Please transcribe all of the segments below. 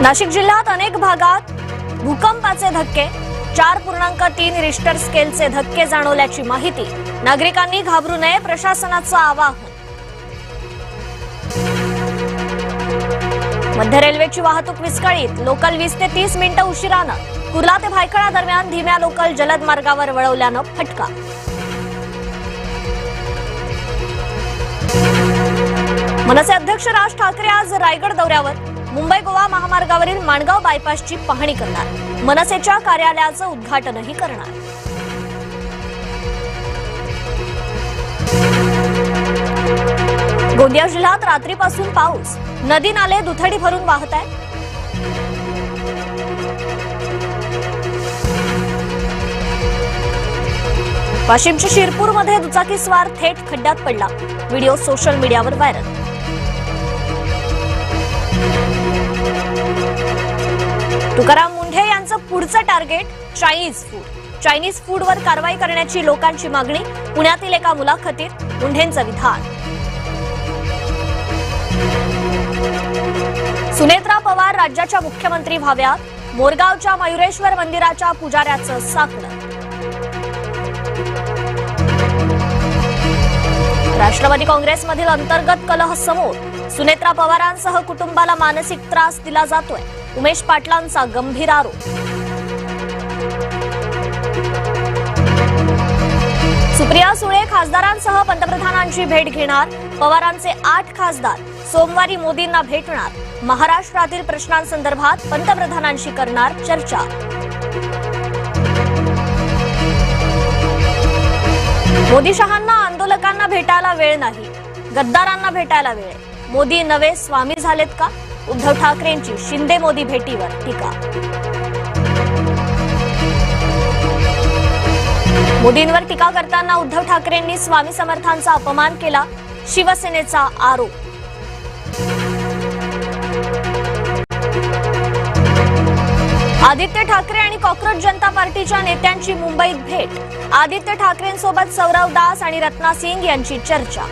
नाशिक जिल्ह्यात अनेक भागात भूकंपाचे धक्के 4.3 रिश्टर स्केलचे धक्के जाणवल्याची माहिती। नागरिकांनी घाबरू नये, प्रशासनाचं आवाहन। मध्य रेल्वेची वाहतूक विस्कळीत, लोकल 20 ते 30 मिनिटं उशिरानं। कुर्ला ते भायखळा दरम्यान धीम्या लोकल जलद मार्गावर वळवल्यानं फटका। मनसे अध्यक्ष राज ठाकरे आज रायगड दौऱ्यावर। मुंबई गोवा महामार्गावरील माणगाव बायपासची पाहणी करणार। मनसेच्या कार्यालयाचं उद्घाटनही करणार। गोंदिया जिल्ह्यात रात्रीपासून पाऊस, नदी नाले दुथडी भरून वाहत आहे। वाशिमच्या शिरपूरमध्ये दुचाकीस्वार थेट खड्ड्यात पडला, व्हिडिओ सोशल मीडियावर व्हायरल। तुकाराम मुंढे यांचं पुढचं टार्गेट चायनीज फूड। चायनीज फूडवर कारवाई करण्याची लोकांची मागणी। पुण्यातील एका मुलाखतीत मुंढेंचं विधान। सुनेत्रा पवार राज्याच्या मुख्यमंत्री व्हाव्यात, मोरगावच्या मयुरेश्वर मंदिराच्या पुजाऱ्याचं साकडं। राष्ट्रवादी काँग्रेसमधील अंतर्गत कलह समोर, सुनेत्रा पवारांसह कुटुंबाला मानसिक त्रास दिला जातोय, उमेश पाटलांचा गंभीर आरोप। सुप्रिया सुळे खासदारांसह पंतप्रधानांची भेट घेणार। पवारांचे 8 खासदार सोमवारी मोदींना भेटणार। महाराष्ट्रातील प्रश्नांसंदर्भात पंतप्रधानांशी करणार चर्चा। मोदी शहांना आंदोलकांना भेटायला वेळ नाही, गद्दारांना भेटायला वेळ। मोदी नवे स्वामी झालेत का? उद्धव ठाकरेंची शिंदे मोदी भेटीवर टीका। मोदींवर टीका करताना उद्धव ठाकरेंनी स्वामी समर्थांचा अपमान केला, शिवसेनेचा आरोप। आदित्य ठाकरे आणि कॉक्रोच जनता पार्टीच्या नेत्यांची मुंबईत भेट। आदित्य ठाकरेंसोबत सौरव दास आणि रत्ना सिंग यांची चर्चा।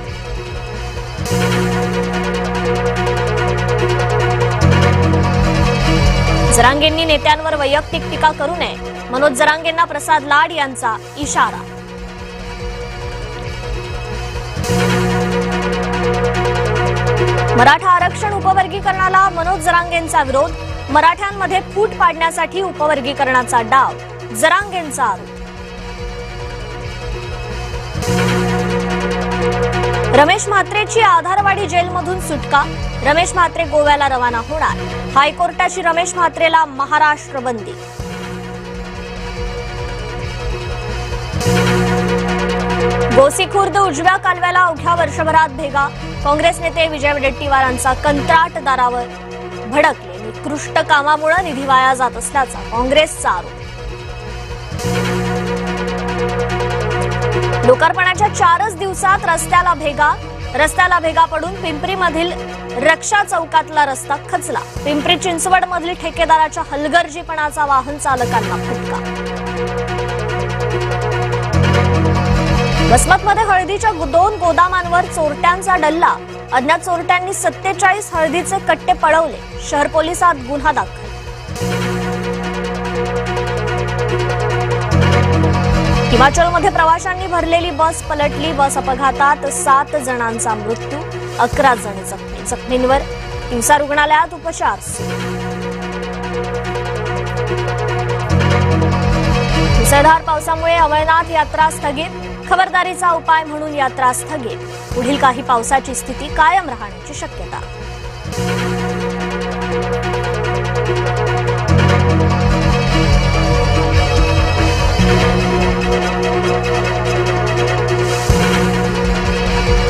जरांगेंनी नेत्यांवर वैयक्तिक टीका करू नये, मनोज जरांगेंना प्रसाद लाड यांचा इशारा। मराठा आरक्षण उपवर्गीकरणाला मनोज जरांगेंचा विरोध। मराठ्यांमध्ये फूट पाडण्यासाठी उपवर्गीकरणाचा डाव, जरांगेंचा आरोप। रमेश म्हात्रेची आधारवाडी जेलमधून सुटका। रमेश म्हात्रे गोव्याला रवाना होणार। हायकोर्टाची रमेश म्हात्रेला महाराष्ट्र बंदी। गोसीखुर्द उजव्या कालव्याला अवघ्या वर्षभरात भेगा। काँग्रेस नेते विजय वडेट्टीवारांचा कंत्राटदारावर भडकले, निकृष्ट कामामुळे निधी वाया जात असल्याचा काँग्रेसचा आरोप। लोकार्पणाच्या 4च दिवसात रस्त्याला भेगा पडून पिंपरीमधील रक्षा चौकातला रस्ता खचला। पिंपरी चिंचवड मधील ठेकेदाराच्या हलगर्जीपणाचा वाहन चालकांना फटका। वसमतमध्ये हळदीच्या 2 गोदामांवर चोरट्यांचा डल्ला। अज्ञात चोरट्यांनी 47 हळदीचे कट्टे पळवले। शहर पोलिसात गुन्हा दाखल। हिमाचलमध्ये प्रवाशांनी भरलेली बस पलटली। बस अपघातात 7 जणांचा मृत्यू, 11 जण जखमी। जखमींवर हिंसा रुग्णालयात उपचार सुरू। मुसळधार पावसामुळे अमरनाथ यात्रा स्थगित। खबरदारीचा उपाय म्हणून यात्रा स्थगित। पुढील काही पावसाची स्थिती कायम राहण्याची शक्यता।